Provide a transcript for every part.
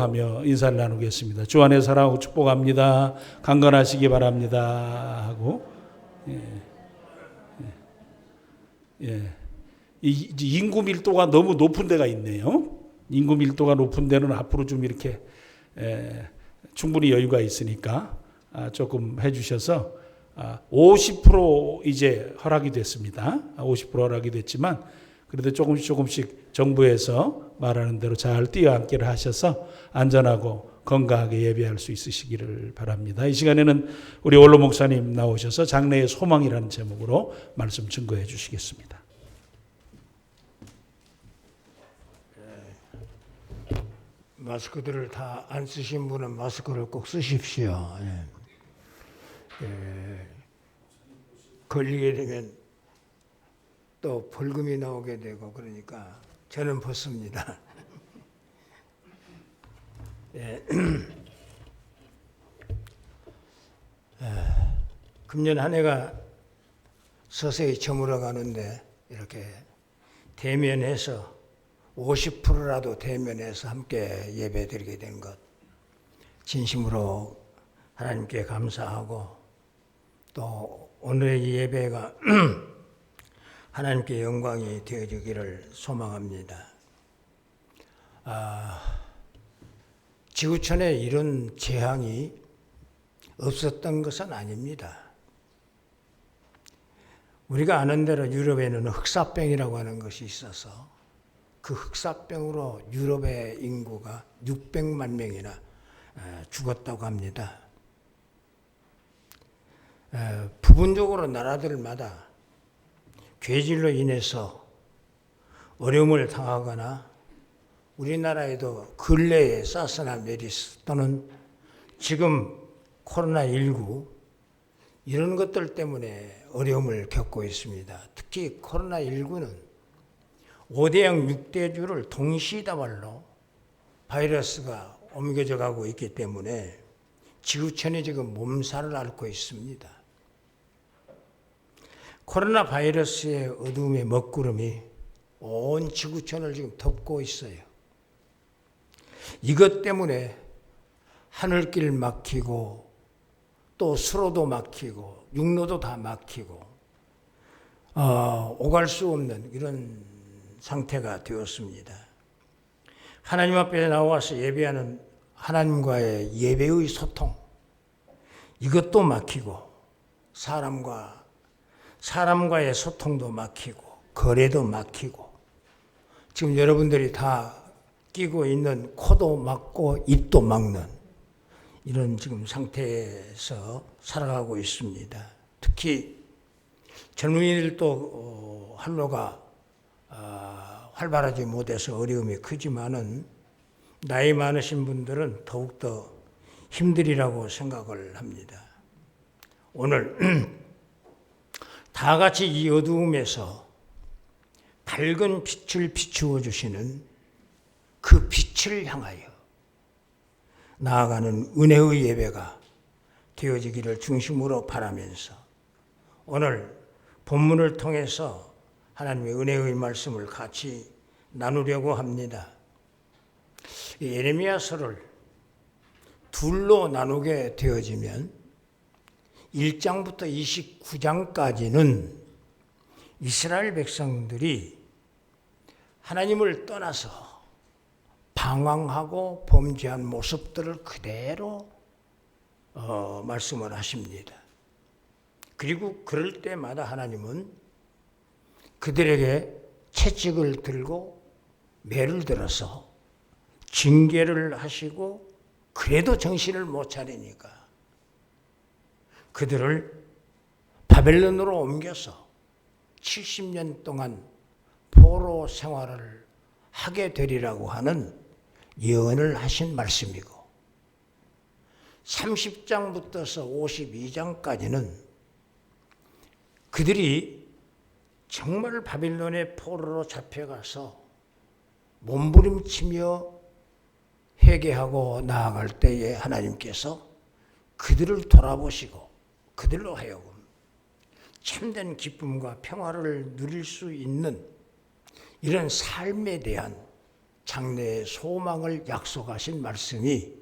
하며 인사를 나누겠습니다. 주 안에 사랑하고 축복합니다. 강건하시기 바랍니다. 하고 이 인구 밀도가 너무 높은 데가 있네요. 인구 밀도가 높은 데는 앞으로 좀 이렇게 충분히 여유가 있으니까 조금 해주셔서 50% 이제 허락이 됐습니다. 50% 허락이 됐지만 그래도 조금씩 정부에서 말하는 대로 잘 뛰어앉기를 하셔서 안전하고 건강하게 예배할 수 있으시기를 바랍니다. 이 시간에는 우리 원로 목사님 나오셔서 장래의 소망이라는 제목으로 말씀 증거해 주시겠습니다. 마스크들을 다 안 쓰신 분은 마스크를 꼭 쓰십시오. 걸리게 되면 또 벌금이 나오게 되고 그러니까 저는 벗습니다. 금년 한 해가 서서히 저물어 가는데 이렇게 대면해서 50%라도 대면해서 함께 예배드리게 된 것 진심으로 하나님께 감사하고 또 오늘의 예배가 하나님께 영광이 되어지기를 소망합니다. 지구촌에 이런 재앙이 없었던 것은 아닙니다. 우리가 아는 대로 유럽에는 흑사병이라고 하는 것이 있어서 그 흑사병으로 유럽의 인구가 600만 명이나 죽었다고 합니다. 부분적으로 나라들마다 괴질로 인해서 어려움을 당하거나 우리나라에도 근래에 사스나 메리스 또는 지금 코로나19 이런 것들 때문에 어려움을 겪고 있습니다. 특히 코로나19는 5대양 6대주를 동시다발로 바이러스가 옮겨져 가고 있기 때문에 지구촌이 지금 몸살을 앓고 있습니다. 코로나 바이러스의 어두움의 먹구름이 온 지구촌을 지금 덮고 있어요. 이것 때문에 하늘길 막히고 또 수로도 막히고 육로도 다 막히고 오갈 수 없는 이런 상태가 되었습니다. 하나님 앞에 나와서 예배하는 하나님과의 예배의 소통 이것도 막히고 사람과의 소통도 막히고 거래도 막히고 지금 여러분들이 다 끼고 있는 코도 막고 입도 막는 이런 지금 상태에서 살아가고 있습니다. 특히 젊은이들도 한로가 활발하지 못해서 어려움이 크지만은 나이 많으신 분들은 더욱더 힘들이라고 생각을 합니다. 오늘 다 같이 이 어두움에서 밝은 빛을 비추어 주시는 그 빛을 향하여 나아가는 은혜의 예배가 되어지기를 중심으로 바라면서 오늘 본문을 통해서 하나님의 은혜의 말씀을 같이 나누려고 합니다. 예레미야서를 둘로 나누게 되어지면 1장부터 29장까지는 이스라엘 백성들이 하나님을 떠나서 방황하고 범죄한 모습들을 그대로 말씀을 하십니다. 그리고 그럴 때마다 하나님은 그들에게 채찍을 들고 매를 들어서 징계를 하시고 그래도 정신을 못 차리니까 그들을 바벨론으로 옮겨서 70년 동안 포로 생활을 하게 되리라고 하는 예언을 하신 말씀이고 30장부터서 52장까지는 그들이 정말 바빌론의 포로로 잡혀가서 몸부림치며 회개하고 나아갈 때에 하나님께서 그들을 돌아보시고 그들로 하여금 참된 기쁨과 평화를 누릴 수 있는 이런 삶에 대한 장래의 소망을 약속하신 말씀이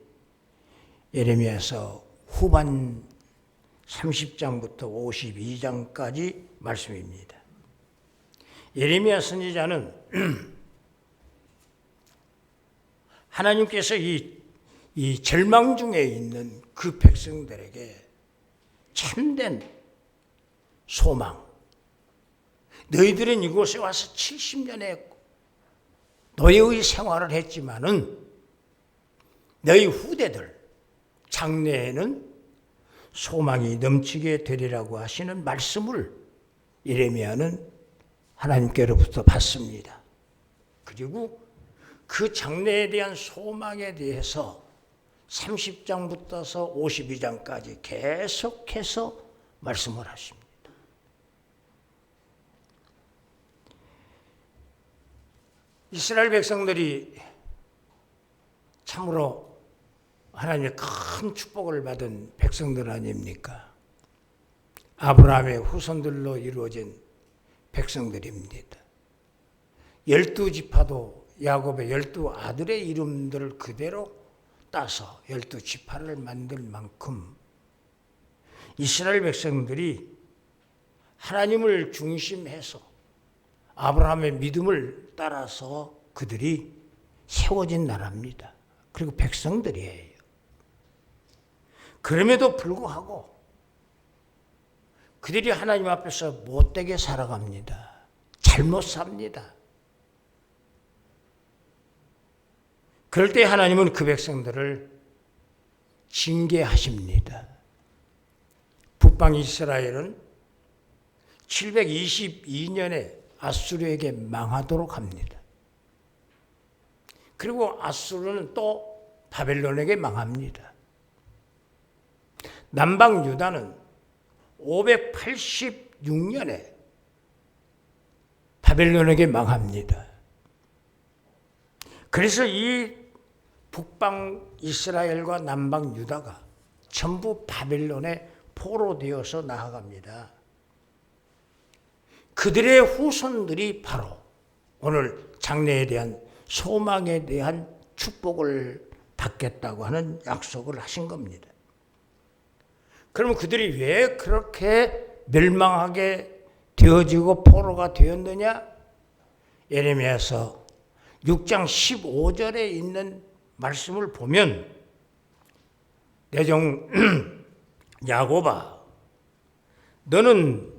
예레미야서 후반 30장부터 52장까지 말씀입니다. 예레미야 선지자는 하나님께서 이 절망 중에 있는 그 백성들에게 참된 소망, 너희들은 이곳에 와서 70년의 노예의 생활을 했지만은 너희 후대들 장래에는 소망이 넘치게 되리라고 하시는 말씀을 예레미야는 하나님께로부터 받습니다. 그리고 그 장래에 대한 소망에 대해서 30장부터서 52장까지 계속해서 말씀을 하십니다. 이스라엘 백성들이 참으로 하나님의 큰 축복을 받은 백성들 아닙니까? 아브라함의 후손들로 이루어진 백성들입니다. 12지파도 야곱의 12아들의 이름들을 그대로 따서 12지파를 만들 만큼 이스라엘 백성들이 하나님을 중심해서 아브라함의 믿음을 따라서 그들이 세워진 나라입니다. 그리고 백성들이에요. 그럼에도 불구하고 그들이 하나님 앞에서 못되게 살아갑니다. 잘못 삽니다. 그럴 때 하나님은 그 백성들을 징계하십니다. 북방 이스라엘은 722년에 아수르에게 망하도록 합니다. 그리고 아수르는 또 바벨론에게 망합니다. 남방 유다는 586년에 바벨론에게 망합니다. 그래서 이 북방 이스라엘과 남방 유다가 전부 바벨론에 포로되어서 나아갑니다. 그들의 후손들이 바로 오늘 장래에 대한 소망에 대한 축복을 받겠다고 하는 약속을 하신 겁니다. 그러면 그들이 왜 그렇게 멸망하게 되어지고 포로가 되었느냐? 예레미야서 6장 15절에 있는 말씀을 보면 내 종 야곱아 너는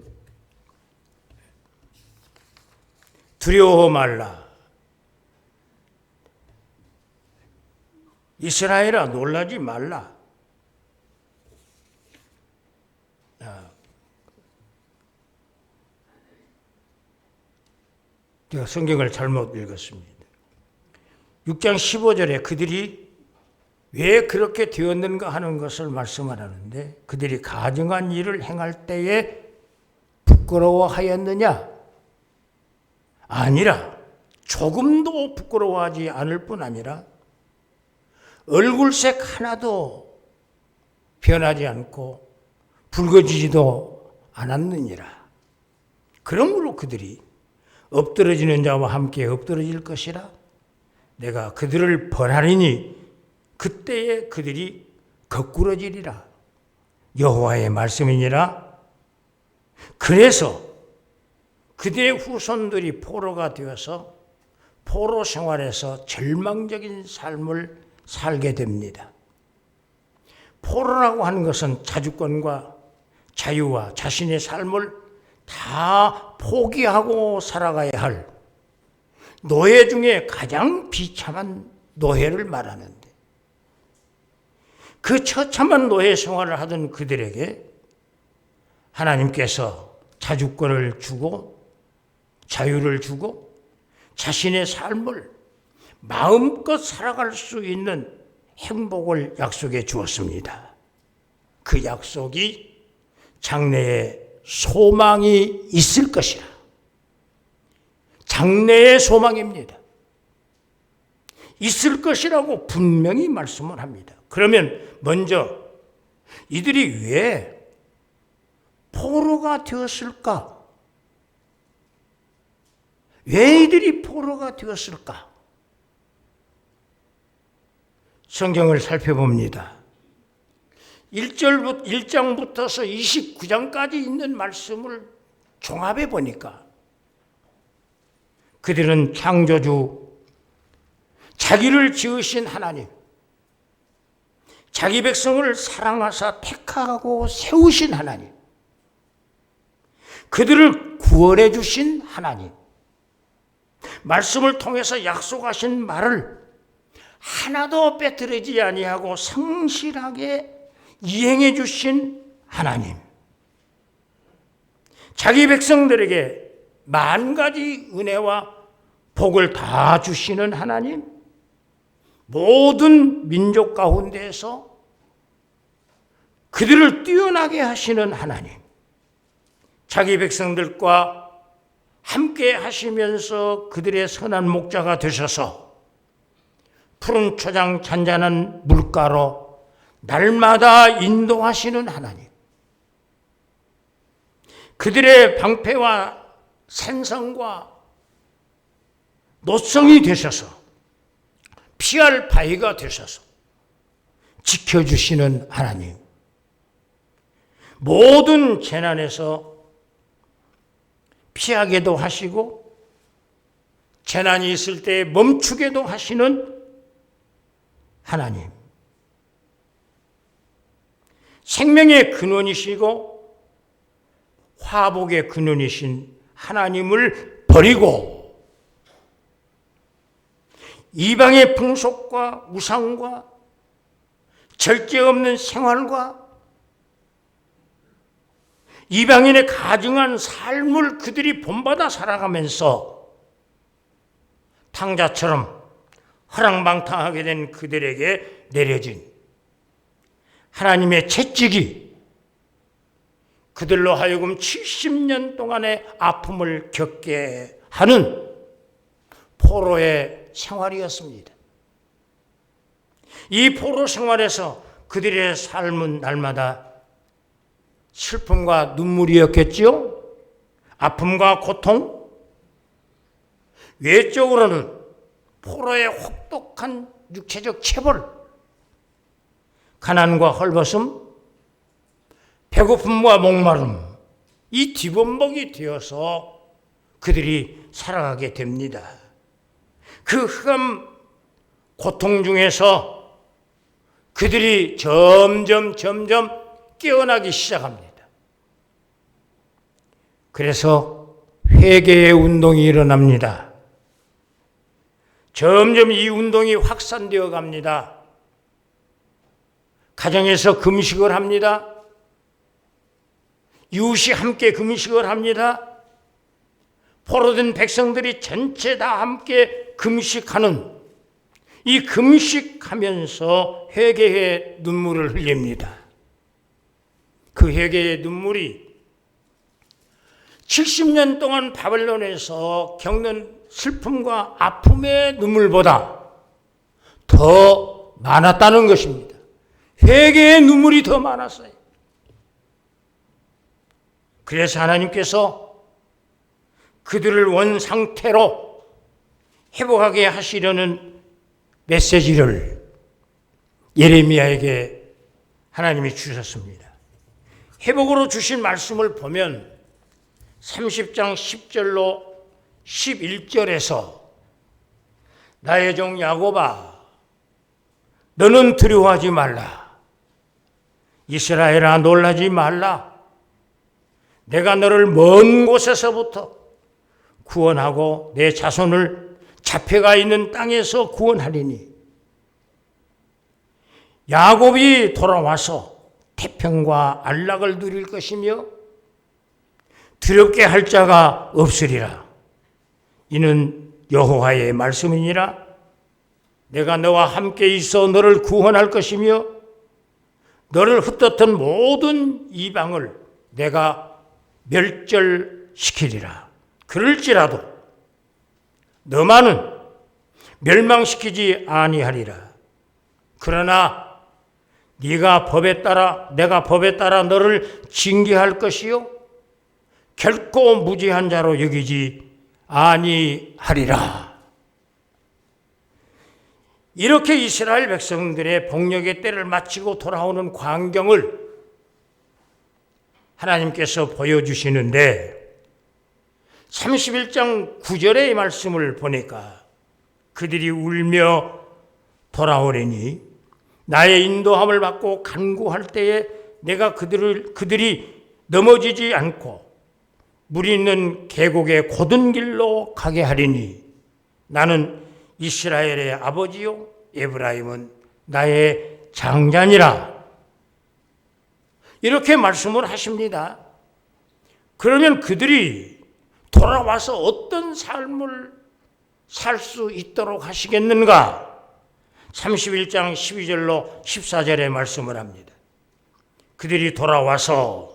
두려워 말라. 이스라엘아 놀라지 말라. 제가 성경을 잘못 읽었습니다. 6장 15절에 그들이 왜 그렇게 되었는가 하는 것을 말씀하라는데 그들이 가증한 일을 행할 때에 부끄러워하였느냐? 아니라 조금도 부끄러워하지 않을 뿐 아니라 얼굴색 하나도 변하지 않고 붉어지지도 않았느니라. 그러므로 그들이 엎드러지는 자와 함께 엎드러질 것이라. 내가 그들을 벌하리니 그때에 그들이 거꾸러지리라. 여호와의 말씀이니라. 그래서 그들의 후손들이 포로가 되어서 포로 생활에서 절망적인 삶을 살게 됩니다. 포로라고 하는 것은 자주권과 자유와 자신의 삶을 다 포기하고 살아가야 할 노예 중에 가장 비참한 노예를 말하는데 그 처참한 노예 생활을 하던 그들에게 하나님께서 자주권을 주고 자유를 주고 자신의 삶을 마음껏 살아갈 수 있는 행복을 약속해 주었습니다. 그 약속이 장래에 소망이 있을 것이라. 장래의 소망입니다. 있을 것이라고 분명히 말씀을 합니다. 그러면 먼저 이들이 왜 포로가 되었을까? 왜 이들이 포로가 되었을까? 성경을 살펴봅니다. 1장부터서 29장까지 있는 말씀을 종합해 보니까 그들은 창조주, 자기를 지으신 하나님, 자기 백성을 사랑하사 택하고 세우신 하나님, 그들을 구원해 주신 하나님, 말씀을 통해서 약속하신 말을 하나도 빼뜨리지 아니하고 성실하게 이행해 주신 하나님, 자기 백성들에게 만 가지 은혜와 복을 다 주시는 하나님, 모든 민족 가운데에서 그들을 뛰어나게 하시는 하나님, 자기 백성들과 함께 하시면서 그들의 선한 목자가 되셔서 푸른 초장 잔잔한 물가로 날마다 인도하시는 하나님, 그들의 방패와 산성과 노성이 되셔서 피할 바위가 되셔서 지켜주시는 하나님, 모든 재난에서 피하게도 하시고 재난이 있을 때 멈추게도 하시는 하나님, 생명의 근원이시고 화복의 근원이신 하나님을 버리고 이방의 풍속과 우상과 절제 없는 생활과 이방인의 가증한 삶을 그들이 본받아 살아가면서 탕자처럼 허랑방탕하게 된 그들에게 내려진 하나님의 채찍이 그들로 하여금 70년 동안의 아픔을 겪게 하는 포로의 생활이었습니다. 이 포로 생활에서 그들의 삶은 날마다 슬픔과 눈물이었겠지요. 아픔과 고통, 외적으로는 포로의 혹독한 육체적 체벌, 가난과 헐벗음, 배고픔과 목마름, 이 뒤범벅이 되어서 그들이 살아가게 됩니다. 그 흑암 고통 중에서 그들이 점점 깨어나기 시작합니다. 그래서 회개의 운동이 일어납니다. 점점 이 운동이 확산되어 갑니다. 가정에서 금식을 합니다. 이웃이 함께 금식을 합니다. 포로된 백성들이 전체 다 함께 금식하는, 이 금식하면서 회개의 눈물을 흘립니다. 그 회개의 눈물이 70년 동안 바벨론에서 겪는 슬픔과 아픔의 눈물보다 더 많았다는 것입니다. 회개의 눈물이 더 많았어요. 그래서 하나님께서 그들을 원상태로 회복하게 하시려는 메시지를 예레미야에게 하나님이 주셨습니다. 회복으로 주신 말씀을 보면 30장 10절로 11절에서 나의 종 야곱아, 너는 두려워하지 말라. 이스라엘아, 놀라지 말라. 내가 너를 먼 곳에서부터 구원하고 내 자손을 잡혀가 있는 땅에서 구원하리니 야곱이 돌아와서 태평과 안락을 누릴 것이며 두렵게 할 자가 없으리라. 이는 여호와의 말씀이니라. 내가 너와 함께 있어 너를 구원할 것이며 너를 흩었던 모든 이방을 내가 멸절시키리라. 그럴지라도 너만은 멸망시키지 아니하리라. 그러나 내가 법에 따라 너를 징계할 것이요 결코 무지한 자로 여기지 아니하리라. 이렇게 이스라엘 백성들의 복력의 때를 마치고 돌아오는 광경을 하나님께서 보여주시는데 31장 9절의 말씀을 보니까 그들이 울며 돌아오리니 나의 인도함을 받고 간구할 때에 내가 그들이 넘어지지 않고 물이 있는 계곡의 곧은 길로 가게 하리니 나는 이스라엘의 아버지요 에브라임은 나의 장자니라. 이렇게 말씀을 하십니다. 그러면 그들이 돌아와서 어떤 삶을 살 수 있도록 하시겠는가? 31장 12절로 14절에 말씀을 합니다. 그들이 돌아와서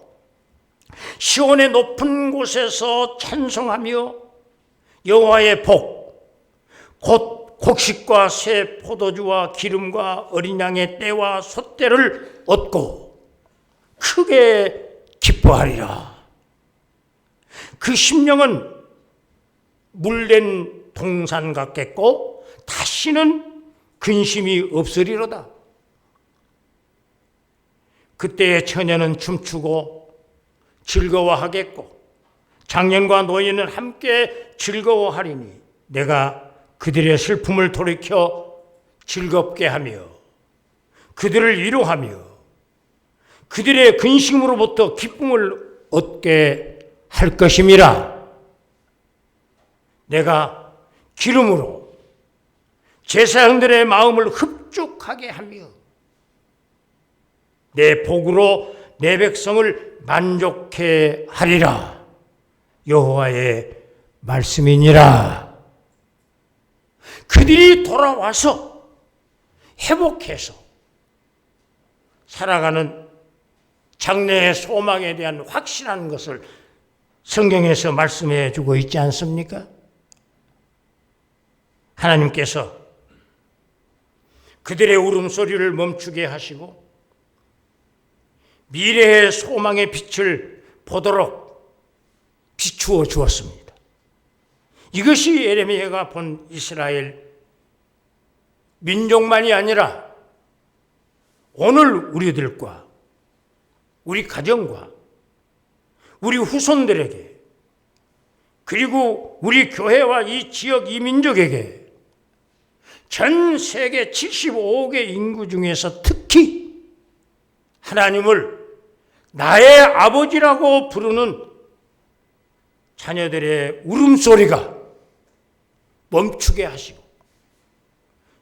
시온의 높은 곳에서 찬송하며 여호와의 복, 곧 곡식과 새 포도주와 기름과 어린 양의 떼와 솥대를 얻고 크게 기뻐하리라. 그 심령은 물된 동산 같겠고 다시는 근심이 없으리로다. 그때의 처녀는 춤추고 즐거워하겠고 장년과 노인은 함께 즐거워하리니 내가 그들의 슬픔을 돌이켜 즐겁게 하며 그들을 위로하며 그들의 근심으로부터 기쁨을 얻게 할 것임이라. 내가 기름으로 제사장들의 마음을 흡족하게 하며 내 복으로 내 백성을 만족해 하리라. 여호와의 말씀이니라. 그들이 돌아와서 회복해서 살아가는 장래의 소망에 대한 확실한 것을 성경에서 말씀해 주고 있지 않습니까? 하나님께서 그들의 울음소리를 멈추게 하시고 미래의 소망의 빛을 보도록 비추어 주었습니다. 이것이 예레미야가 본 이스라엘 민족만이 아니라 오늘 우리들과 우리 가정과 우리 후손들에게 그리고 우리 교회와 이 지역 이 민족에게 전 세계 75억의 인구 중에서 특히 하나님을 나의 아버지라고 부르는 자녀들의 울음소리가 멈추게 하시고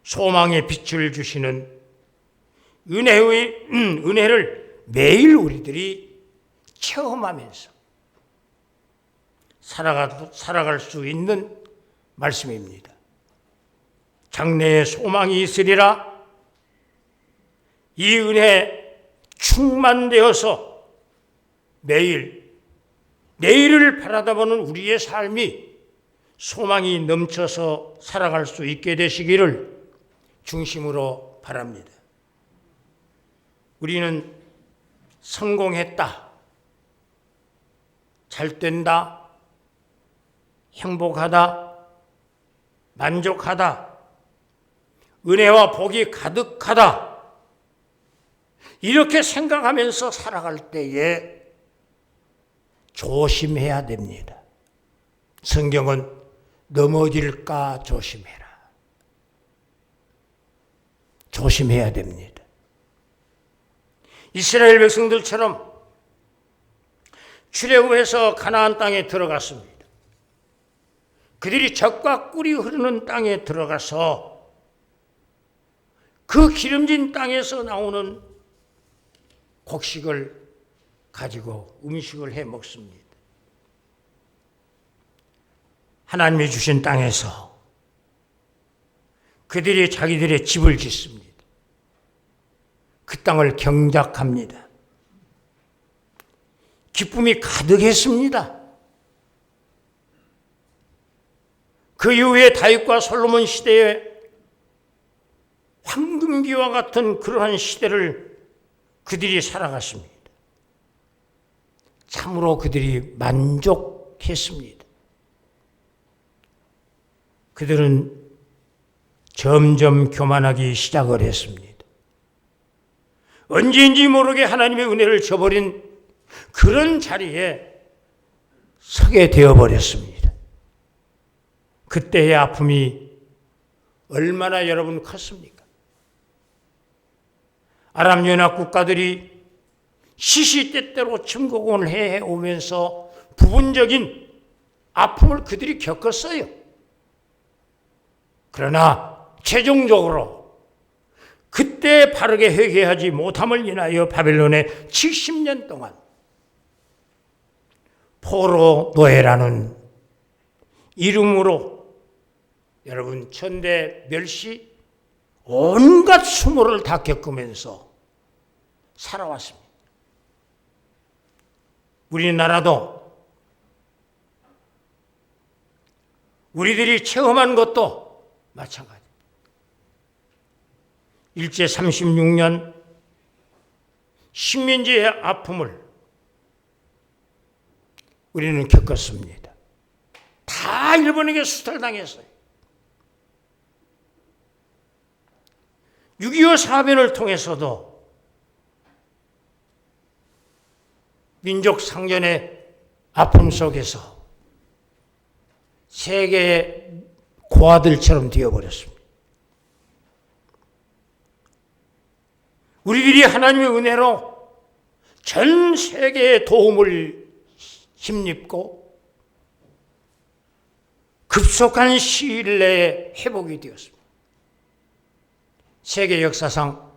소망의 빛을 주시는 은혜를 매일 우리들이 체험하면서 살아갈 수 있는 말씀입니다. 장래에 소망이 있으리라. 이 은혜 충만되어서 매일 내일을 바라다보는 우리의 삶이 소망이 넘쳐서 살아갈 수 있게 되시기를 중심으로 바랍니다. 우리는 성공했다, 잘 된다, 행복하다, 만족하다, 은혜와 복이 가득하다 이렇게 생각하면서 살아갈 때에 조심해야 됩니다. 성경은 넘어질까 조심해라. 조심해야 됩니다. 이스라엘 백성들처럼 출애굽해서 가나안 땅에 들어갔습니다. 그들이 젖과 꿀이 흐르는 땅에 들어가서 그 기름진 땅에서 나오는 곡식을 가지고 음식을 해 먹습니다. 하나님이 주신 땅에서 그들이 자기들의 집을 짓습니다. 그 땅을 경작합니다. 기쁨이 가득했습니다. 그 이후에 다윗과 솔로몬 시대에 황금기와 같은 그러한 시대를 그들이 살아갔습니다. 참으로 그들이 만족했습니다. 그들은 점점 교만하기 시작을 했습니다. 언제인지 모르게 하나님의 은혜를 저버린 그런 자리에 서게 되어버렸습니다. 그때의 아픔이 얼마나 여러분 컸습니까? 아랍 연합 국가들이 시시때때로 침공을 해오면서 부분적인 아픔을 그들이 겪었어요. 그러나 최종적으로 그때 바르게 회개하지 못함을 인하여 바벨론에 70년 동안 포로 노예라는 이름으로 여러분 천대 멸시 온갖 수모를 다 겪으면서 살아왔습니다. 우리나라도 우리들이 체험한 것도 마찬가지. 일제 36년 식민지의 아픔을 우리는 겪었습니다. 다 일본에게 수탈당했어요. 6.25 사변을 통해서도 민족 상전의 아픔 속에서 세계의 고아들처럼 되어버렸습니다. 우리들이 하나님의 은혜로 전 세계의 도움을 힘입고 급속한 시일 내에 회복이 되었습니다. 세계 역사상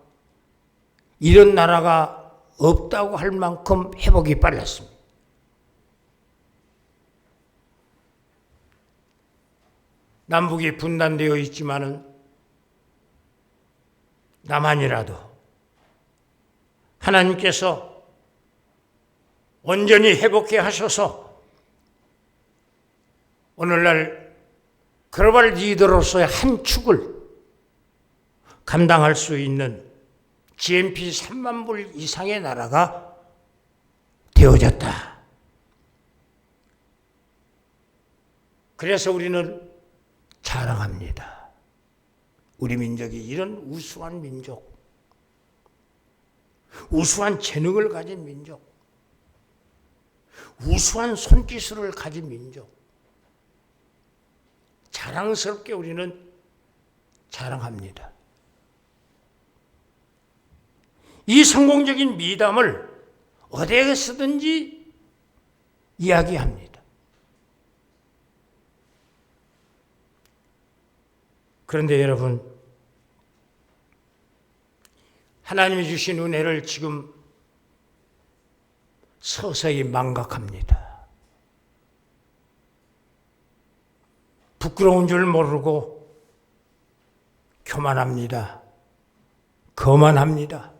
이런 나라가 없다고 할 만큼 회복이 빨랐습니다. 남북이 분단되어 있지만은 남한이라도 하나님께서 온전히 회복해 하셔서 오늘날 글로벌 리더로서의 한 축을 감당할 수 있는 GNP 3만 불 이상의 나라가 되어졌다. 그래서 우리는 자랑합니다. 우리 민족이 이런 우수한 민족, 우수한 재능을 가진 민족, 우수한 손기술을 가진 민족, 자랑스럽게 우리는 자랑합니다. 이 성공적인 미담을 어디에서든지 이야기합니다. 그런데 여러분, 하나님이 주신 은혜를 지금 서서히 망각합니다. 부끄러운 줄 모르고 교만합니다. 거만합니다.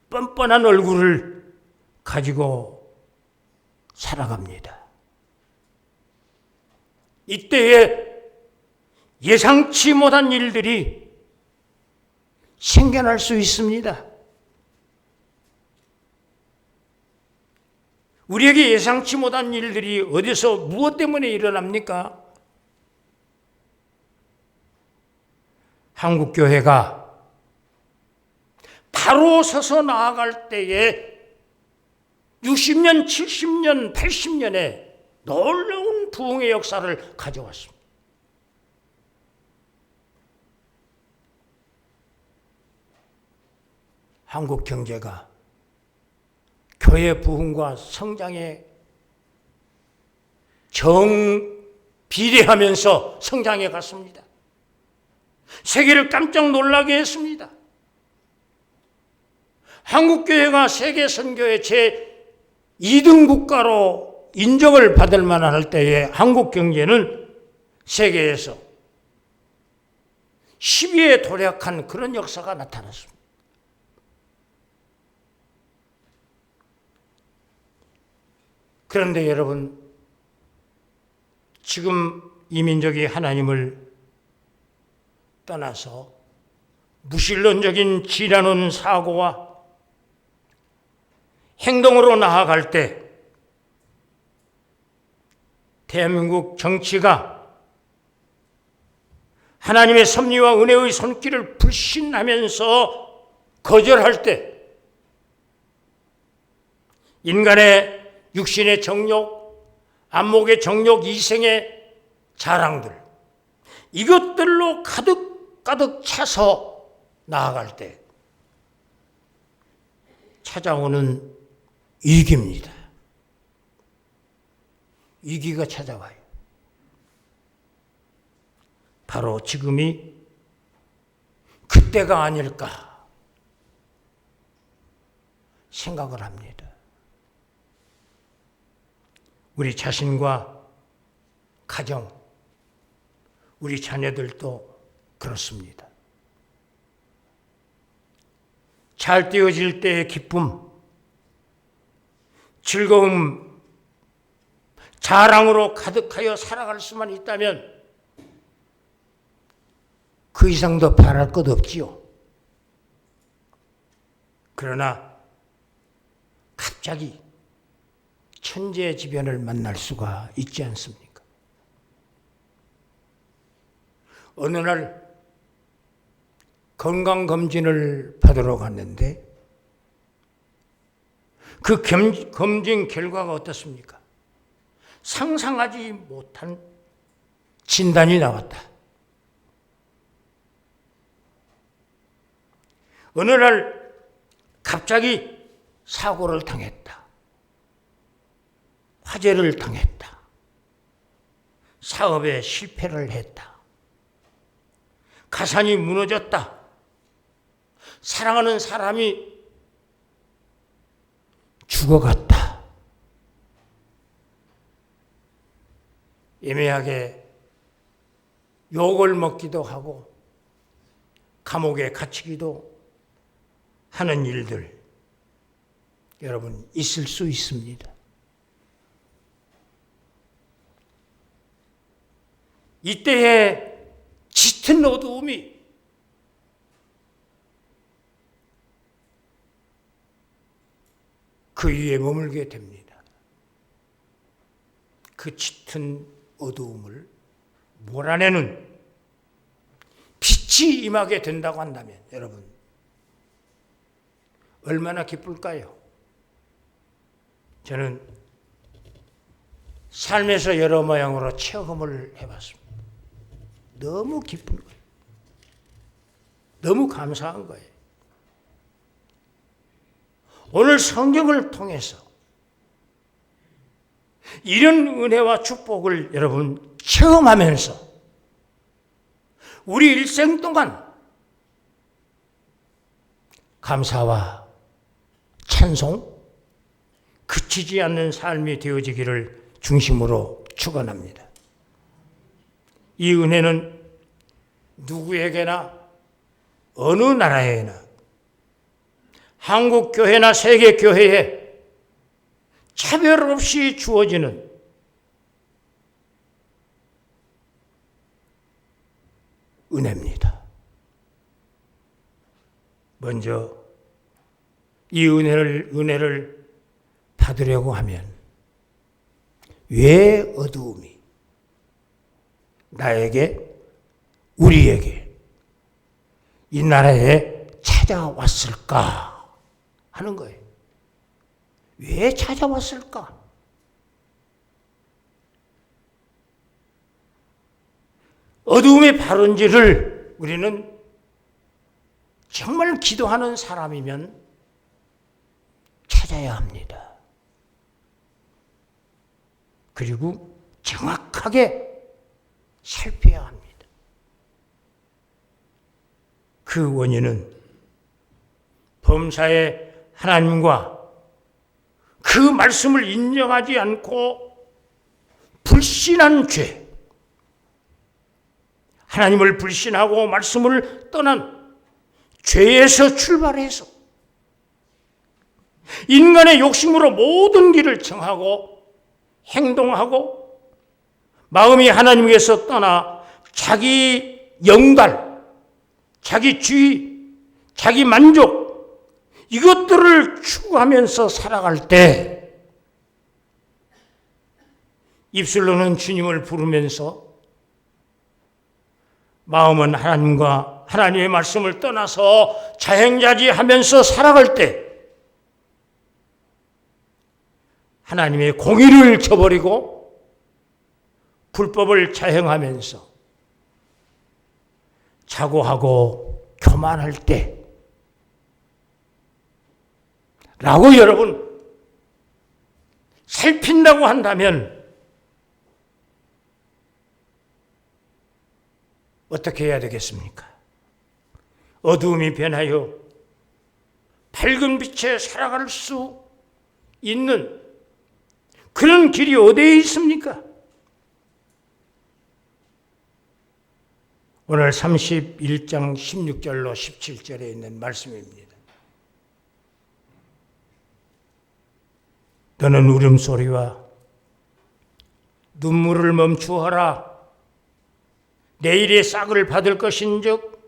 뻔뻔한 얼굴을 가지고 살아갑니다. 이때에 예상치 못한 일들이 생겨날 수 있습니다. 우리에게 예상치 못한 일들이 어디서 무엇 때문에 일어납니까? 한국교회가 바로 서서 나아갈 때에 60년, 70년, 80년에 놀라운 부흥의 역사를 가져왔습니다. 한국 경제가 교회 부흥과 성장에 정비례하면서 성장해 갔습니다. 세계를 깜짝 놀라게 했습니다. 한국교회가 세계 선교의 제2등 국가로 인정을 받을 만할 때에 한국 경제는 세계에서 10위에 도약한 그런 역사가 나타났습니다. 그런데 여러분, 지금 이 민족이 하나님을 떠나서 무신론적인 지나는 사고와 행동으로 나아갈 때 대한민국 정치가 하나님의 섭리와 은혜의 손길을 불신하면서 거절할 때 인간의 육신의 정욕, 안목의 정욕, 이생의 자랑들 이것들로 가득 차서 나아갈 때 찾아오는 위기입니다. 위기가 찾아와요. 바로 지금이 그때가 아닐까 생각을 합니다. 우리 자신과 가정, 우리 자녀들도 그렇습니다. 잘 띄어질 때의 기쁨, 즐거움, 자랑으로 가득하여 살아갈 수만 있다면 그 이상 더 바랄 것 없지요. 그러나 갑자기 천재지변을 만날 수가 있지 않습니까? 어느 날 건강검진을 받으러 갔는데 그 검진 결과가 어떻습니까? 상상하지 못한 진단이 나왔다. 어느 날 갑자기 사고를 당했다. 화재를 당했다. 사업에 실패를 했다. 가산이 무너졌다. 사랑하는 사람이 죽어갔다. 애매하게 욕을 먹기도 하고 감옥에 갇히기도 하는 일들 여러분 있을 수 있습니다. 이때의 짙은 어두움이 그 위에 머물게 됩니다. 그 짙은 어두움을 몰아내는 빛이 임하게 된다고 한다면 여러분 얼마나 기쁠까요? 저는 삶에서 여러 모양으로 체험을 해봤습니다. 너무 기쁜 거예요. 너무 감사한 거예요. 오늘 성경을 통해서 이런 은혜와 축복을 여러분 체험하면서 우리 일생 동안 감사와 찬송, 그치지 않는 삶이 되어지기를 중심으로 축원합니다. 이 은혜는 누구에게나 어느 나라에나 한국 교회나 세계 교회에 차별 없이 주어지는 은혜입니다. 먼저 이 은혜를 받으려고 하면 왜 어두움이 나에게, 우리에게 이 나라에 찾아왔을까 하는 거예요. 왜 찾아왔을까? 어두움의 발원지를 우리는 정말 기도하는 사람이면 찾아야 합니다. 그리고 정확하게 살펴야 합니다. 그 원인은 범사의 하나님과 그 말씀을 인정하지 않고 불신한 죄, 하나님을 불신하고 말씀을 떠난 죄에서 출발해서 인간의 욕심으로 모든 길을 정하고 행동하고 마음이 하나님께서 떠나 자기 영달, 자기 주의, 자기 만족 이것들을 추구하면서 살아갈 때 입술로는 주님을 부르면서 마음은 하나님과 하나님의 말씀을 떠나서 자행자지하면서 살아갈 때 하나님의 공의를 저버리고 불법을 자행하면서 자고하고 교만할 때 라고 여러분 살핀다고 한다면 어떻게 해야 되겠습니까? 어두움이 변하여 밝은 빛에 살아갈 수 있는 그런 길이 어디에 있습니까? 오늘 31장 16절로 17절에 있는 말씀입니다. 너는 울음소리와 눈물을 멈추어라. 내일의 싹을 받을 것인즉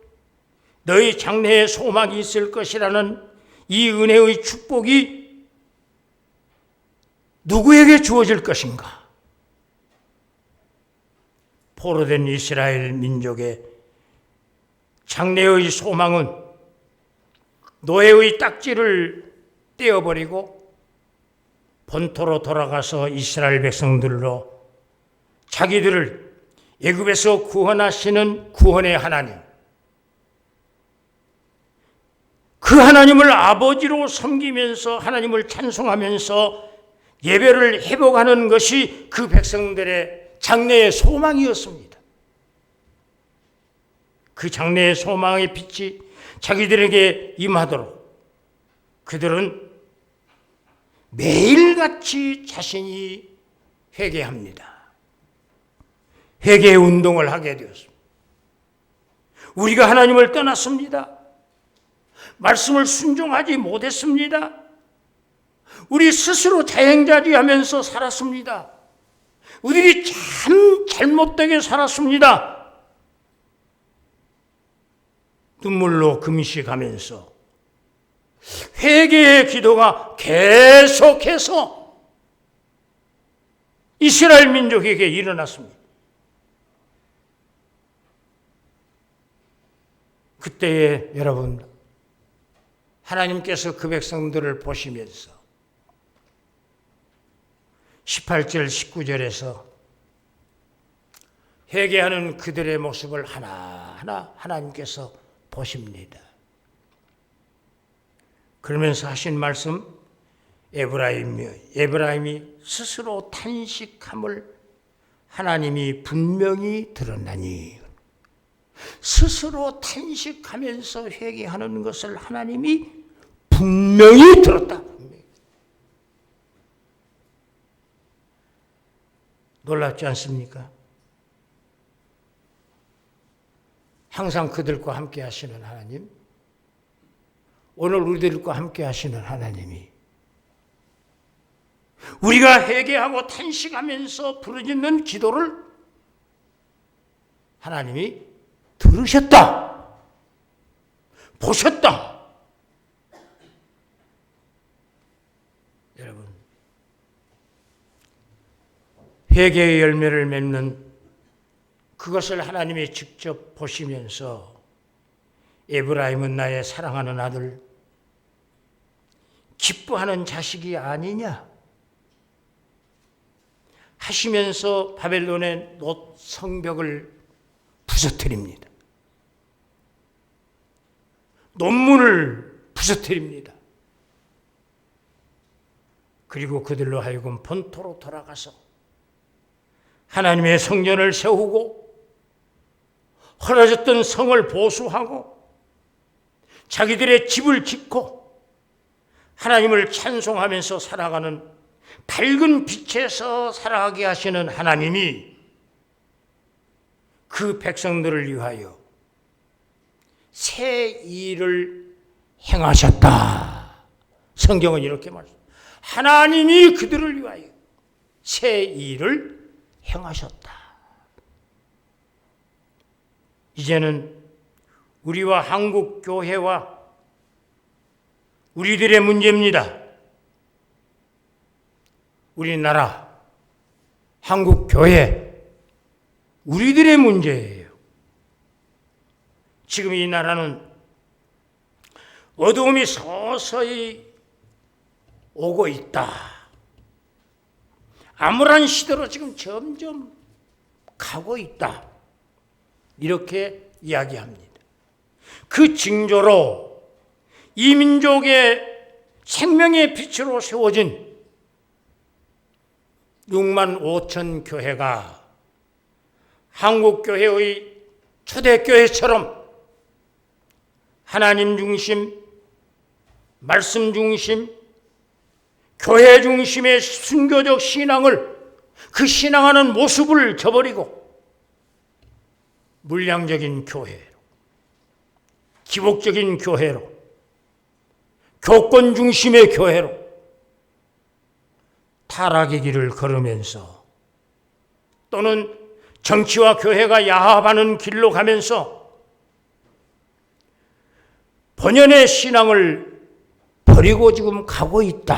너희 장래에 소망이 있을 것이라는 이 은혜의 축복이 누구에게 주어질 것인가? 포로된 이스라엘 민족의 장래의 소망은 노예의 딱지를 떼어버리고 본토로 돌아가서 이스라엘 백성들로 자기들을 애굽에서 구원하시는 구원의 하나님, 그 하나님을 아버지로 섬기면서 하나님을 찬송하면서 예배를 회복하는 것이 그 백성들의 장래의 소망이었습니다. 그 장래의 소망의 빛이 자기들에게 임하도록 그들은 매일같이 자신이 회개합니다. 회개의 운동을 하게 되었습니다. 우리가 하나님을 떠났습니다. 말씀을 순종하지 못했습니다. 우리 스스로 자행자지하면서 살았습니다. 우리들이 참 잘못되게 살았습니다. 눈물로 금식하면서 회개의 기도가 계속해서 이스라엘 민족에게 일어났습니다. 그때에 여러분 하나님께서 그 백성들을 보시면서 18절 19절에서 회개하는 그들의 모습을 하나하나 하나님께서 보십니다. 그러면서 하신 말씀, 에브라임이 스스로 탄식함을 하나님이 분명히 들었나니, 스스로 탄식하면서 회개하는 것을 하나님이 분명히 들었다. 놀랍지 않습니까? 항상 그들과 함께 하시는 하나님, 오늘 우리들과 함께 하시는 하나님이 우리가 회개하고 탄식하면서 부르짖는 기도를 하나님이 들으셨다, 보셨다. 여러분, 회개의 열매를 맺는 그것을 하나님이 직접 보시면서 에브라임은 나의 사랑하는 아들, 기뻐하는 자식이 아니냐 하시면서 바벨론의 놋 성벽을 부서뜨립니다. 논문을 부서뜨립니다. 그리고 그들로 하여금 본토로 돌아가서 하나님의 성전을 세우고 헐어졌던 성을 보수하고 자기들의 집을 짓고 하나님을 찬송하면서 살아가는 밝은 빛에서 살아가게 하시는 하나님이 그 백성들을 위하여 새 일을 행하셨다. 성경은 이렇게 말합니다. 하나님이 그들을 위하여 새 일을 행하셨다. 이제는 우리와 한국 교회와 우리들의 문제입니다. 우리나라, 한국 교회, 우리들의 문제예요. 지금 이 나라는 어두움이 서서히 오고 있다. 암울한 시대로 지금 점점 가고 있다. 이렇게 이야기합니다. 그 징조로 이 민족의 생명의 빛으로 세워진 6만 5천 교회가 한국교회의 초대교회처럼 하나님 중심, 말씀 중심, 교회 중심의 순교적 신앙을, 그 신앙하는 모습을 저버리고 물량적인 교회로, 기복적인 교회로, 교권 중심의 교회로 타락의 길을 걸으면서 또는 정치와 교회가 야합하는 길로 가면서 본연의 신앙을 버리고 지금 가고 있다.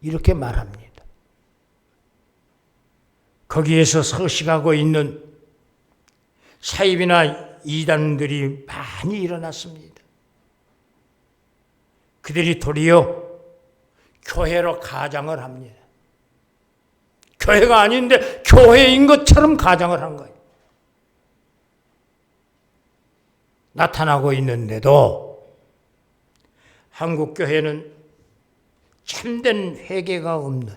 이렇게 말합니다. 거기에서 서식하고 있는 사입이나 이단들이 많이 일어났습니다. 그들이 도리어 교회로 가장을 합니다. 교회가 아닌데 교회인 것처럼 가장을 한 거예요. 나타나고 있는데도 한국 교회는 참된 회개가 없는,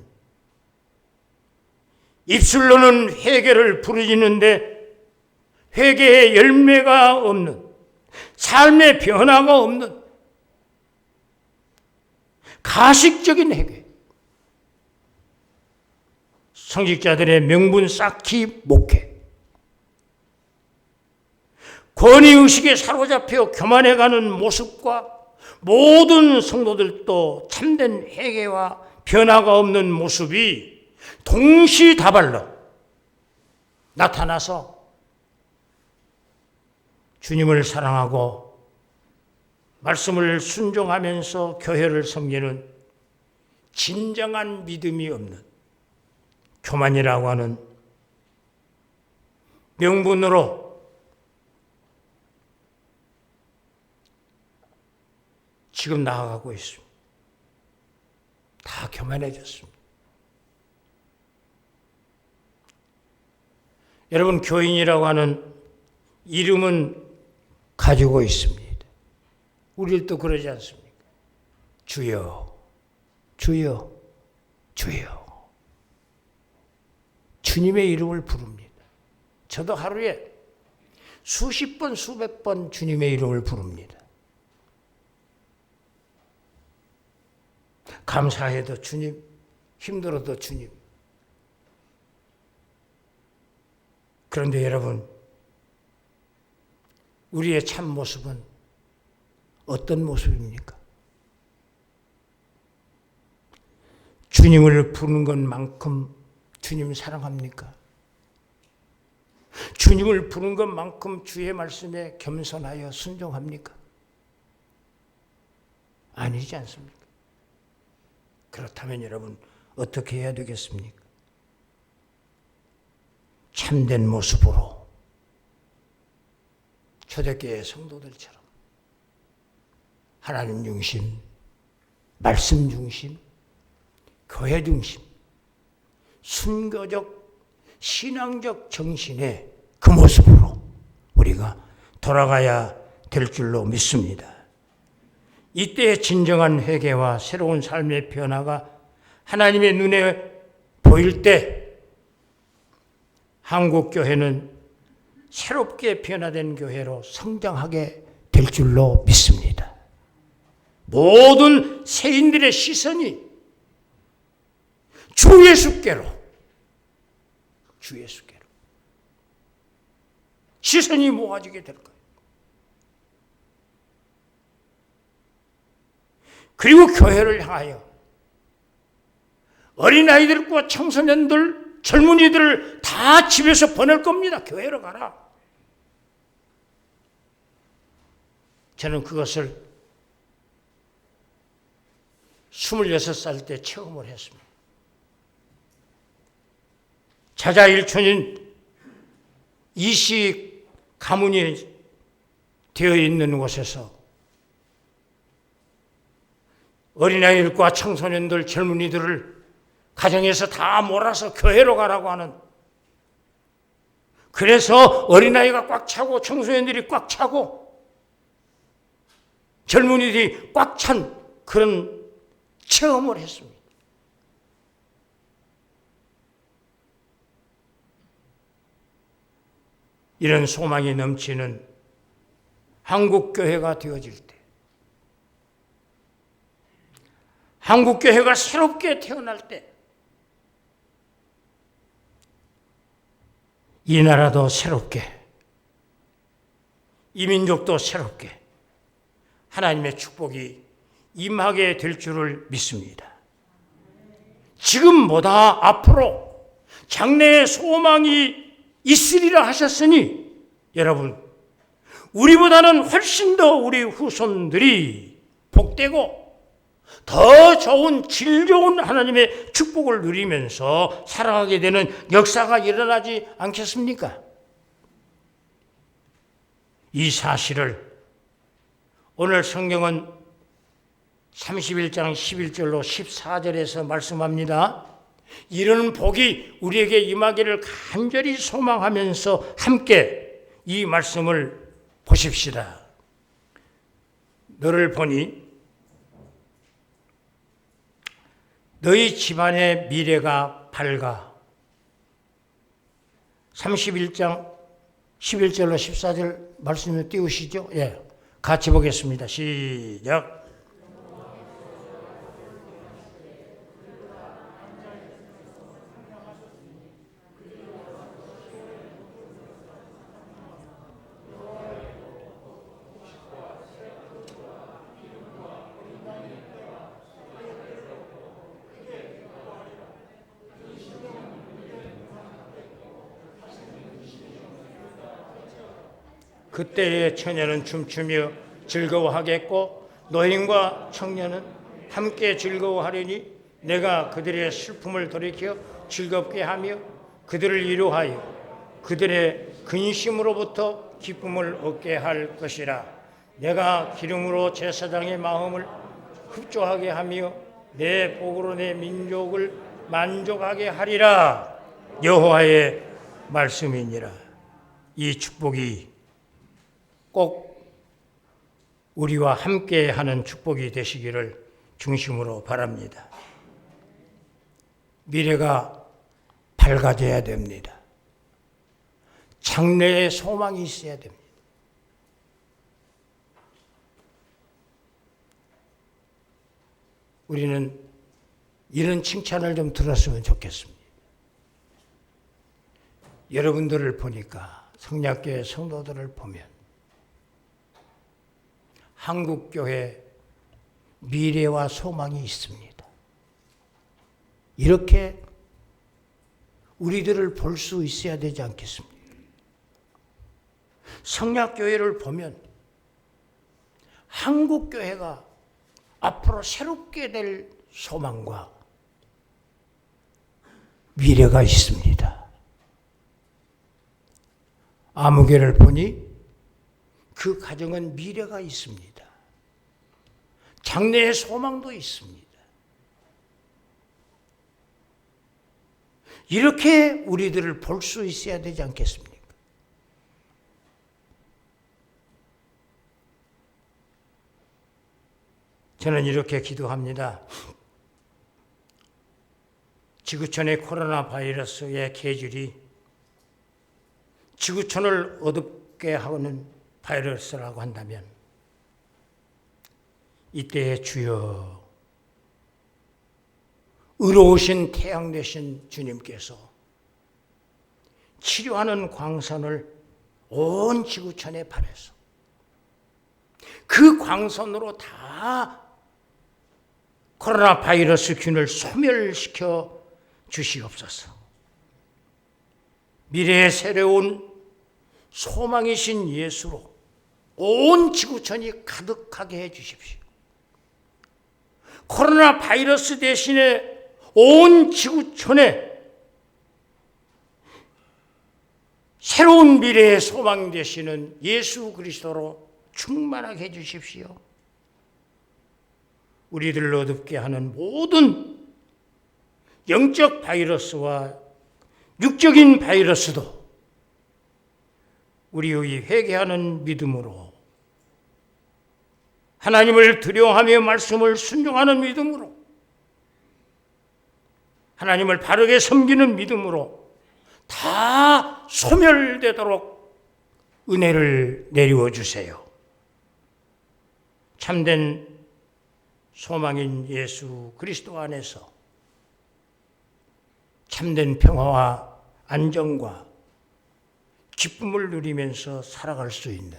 입술로는 회개를 부르짖는데 회개의 열매가 없는, 삶의 변화가 없는 가식적인 회개, 성직자들의 명분 쌓기 목회, 권위의식에 사로잡혀 교만해가는 모습과 모든 성도들도 참된 회개와 변화가 없는 모습이 동시다발로 나타나서 주님을 사랑하고 말씀을 순종하면서 교회를 섬기는 진정한 믿음이 없는 교만이라고 하는 명분으로 지금 나아가고 있습니다. 다 교만해졌습니다. 여러분, 교인이라고 하는 이름은 가지고 있습니다. 우리도 그러지 않습니까? 주여, 주여, 주여. 주님의 이름을 부릅니다. 저도 하루에 수십 번, 수백 번 주님의 이름을 부릅니다. 감사해도 주님, 힘들어도 주님. 그런데 여러분, 우리의 참 모습은 어떤 모습입니까? 주님을 부르는 것만큼 주님 사랑합니까? 주님을 부르는 것만큼 주의 말씀에 겸손하여 순종합니까? 아니지 않습니까? 그렇다면 여러분 어떻게 해야 되겠습니까? 참된 모습으로 초대교회 성도들처럼 하나님 중심, 말씀 중심, 교회 중심, 순교적, 신앙적 정신의 그 모습으로 우리가 돌아가야 될 줄로 믿습니다. 이때의 진정한 회개와 새로운 삶의 변화가 하나님의 눈에 보일 때 한국교회는 새롭게 변화된 교회로 성장하게 될 줄로 믿습니다. 모든 세인들의 시선이 주 예수께로 시선이 모아지게 될 거예요. 그리고 교회를 향하여 어린아이들과 청소년들, 젊은이들을 다 집에서 보낼 겁니다. 교회로 가라. 저는 그것을 26살 때 체험을 했습니다. 자자일촌인 이씨 가문이 되어 있는 곳에서 어린아이들과 청소년들, 젊은이들을 가정에서 다 몰아서 교회로 가라고 하는, 그래서 어린아이가 꽉 차고 청소년들이 꽉 차고 젊은이들이 꽉 찬 그런 체험을 했습니다. 이런 소망이 넘치는 한국교회가 되어질 때, 한국교회가 새롭게 태어날 때, 이 나라도 새롭게, 이 민족도 새롭게 하나님의 축복이 임하게 될 줄을 믿습니다. 지금보다 앞으로 장래의 소망이 있으리라 하셨으니 여러분, 우리보다는 훨씬 더 우리 후손들이 복되고 더 좋은 질 좋은 하나님의 축복을 누리면서 살아가게 되는 역사가 일어나지 않겠습니까? 이 사실을 오늘 성경은 31장 11절로 14절에서 말씀합니다. 이런 복이 우리에게 임하기를 간절히 소망하면서 함께 이 말씀을 보십시다. 너를 보니 너희 집안의 미래가 밝아. 31장 11절로 14절 말씀을 띄우시죠? 예, 같이 보겠습니다. 시작. 그때의 처녀는 춤추며 즐거워하겠고 노인과 청년은 함께 즐거워하려니 내가 그들의 슬픔을 돌이켜 즐겁게 하며 그들을 위로하여 그들의 근심으로부터 기쁨을 얻게 할 것이라. 내가 기름으로 제사장의 마음을 흡족하게 하며 내 복으로 내 민족을 만족하게 하리라. 여호와의 말씀이니라. 이 축복이 꼭 우리와 함께하는 축복이 되시기를 중심으로 바랍니다. 미래가 밝아져야 됩니다. 장래의 소망이 있어야 됩니다. 우리는 이런 칭찬을 좀 들었으면 좋겠습니다. 여러분들을 보니까, 성약교회 성도들을 보면 한국교회 미래와 소망이 있습니다. 이렇게 우리들을 볼 수 있어야 되지 않겠습니까? 성약교회를 보면 한국교회가 앞으로 새롭게 될 소망과 미래가 있습니다. 아무개를 보니 그 가정은 미래가 있습니다. 장래의 소망도 있습니다. 이렇게 우리들을 볼 수 있어야 되지 않겠습니까? 저는 이렇게 기도합니다. 지구촌의 코로나 바이러스의 계질이 지구촌을 어둡게 하는 바이러스라고 한다면 이때에 주여, 의로우신 태양 되신 주님께서 치료하는 광선을 온 지구촌에 발해서 그 광선으로 다 코로나 바이러스 균을 소멸시켜 주시옵소서. 미래의 새로운 소망이신 예수로 온 지구촌이 가득하게 해 주십시오. 코로나 바이러스 대신에 온 지구촌에 새로운 미래의 소망 되시는 예수 그리스도로 충만하게 해주십시오. 우리들을 어둡게 하는 모든 영적 바이러스와 육적인 바이러스도 우리의 회개하는 믿음으로, 하나님을 두려워하며 말씀을 순종하는 믿음으로, 하나님을 바르게 섬기는 믿음으로 다 소멸되도록 은혜를 내리워 주세요. 참된 소망인 예수 그리스도 안에서 참된 평화와 안정과 기쁨을 누리면서 살아갈 수 있는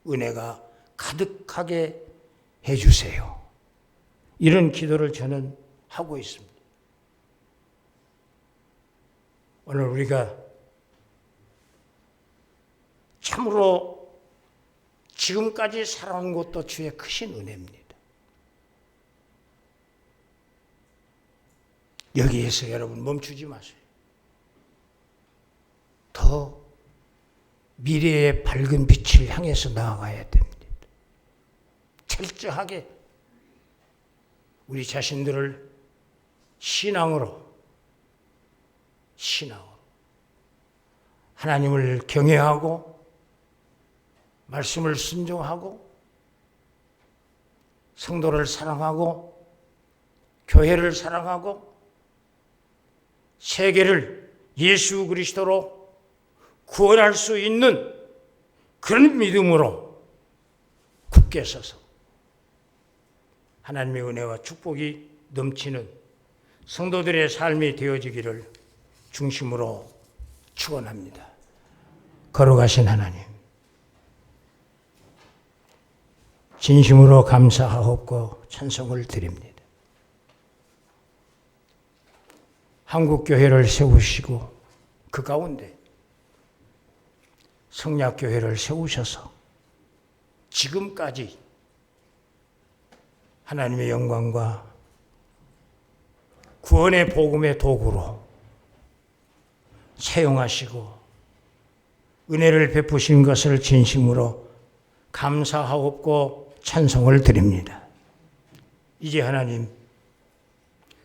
은혜가 가득하게 해주세요. 이런 기도를 저는 하고 있습니다. 오늘 우리가 참으로 지금까지 살아온 것도 주의 크신 은혜입니다. 여기에서 여러분 멈추지 마세요. 더 미래의 밝은 빛을 향해서 나아가야 됩니다. 철저하게 우리 자신들을 신앙으로 하나님을 경외하고 말씀을 순종하고 성도를 사랑하고 교회를 사랑하고 세계를 예수 그리스도로 구원할 수 있는 그런 믿음으로 굳게 서서 하나님의 은혜와 축복이 넘치는 성도들의 삶이 되어지기를 중심으로 축원합니다. 걸어가신 하나님, 진심으로 감사하옵고 찬송을 드립니다. 한국교회를 세우시고 그 가운데 성약교회를 세우셔서 지금까지 하나님의 영광과 구원의 복음의 도구로 사용하시고 은혜를 베푸신 것을 진심으로 감사하옵고 찬송을 드립니다. 이제 하나님,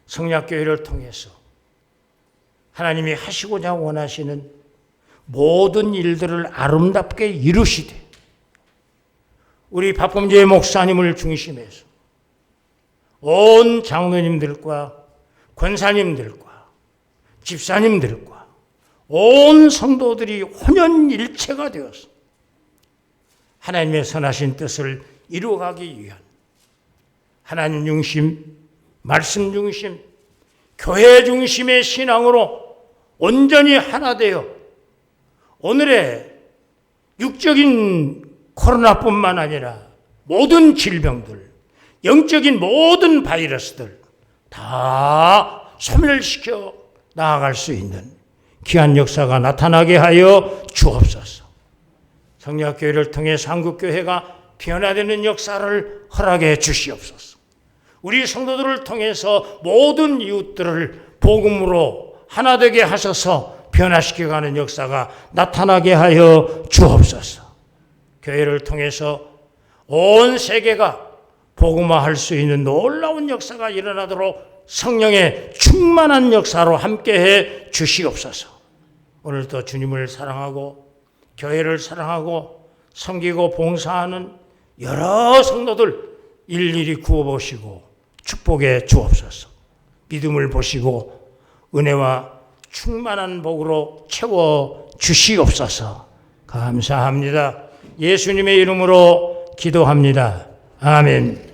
성약교회를 통해서 하나님이 하시고자 원하시는 모든 일들을 아름답게 이루시되 우리 박범재 목사님을 중심해서 온 장로님들과 권사님들과 집사님들과 온 성도들이 혼연일체가 되어서 하나님의 선하신 뜻을 이루어가기 위한 하나님 중심, 말씀 중심, 교회 중심의 신앙으로 온전히 하나 되어 오늘의 육적인 코로나뿐만 아니라 모든 질병들, 영적인 모든 바이러스들 다 소멸시켜 나아갈 수 있는 귀한 역사가 나타나게 하여 주옵소서. 성약교회를 통해 한국교회가 변화되는 역사를 허락해 주시옵소서. 우리 성도들을 통해서 모든 이웃들을 복음으로 하나 되게 하셔서 변화시켜가는 역사가 나타나게 하여 주옵소서. 교회를 통해서 온 세계가 복음화할 수 있는 놀라운 역사가 일어나도록 성령의 충만한 역사로 함께해 주시옵소서. 오늘도 주님을 사랑하고 교회를 사랑하고 섬기고 봉사하는 여러 성도들 일일이 구워보시고 축복해 주옵소서. 믿음을 보시고 은혜와 충만한 복으로 채워 주시옵소서. 감사합니다. 예수님의 이름으로 기도합니다. 아멘.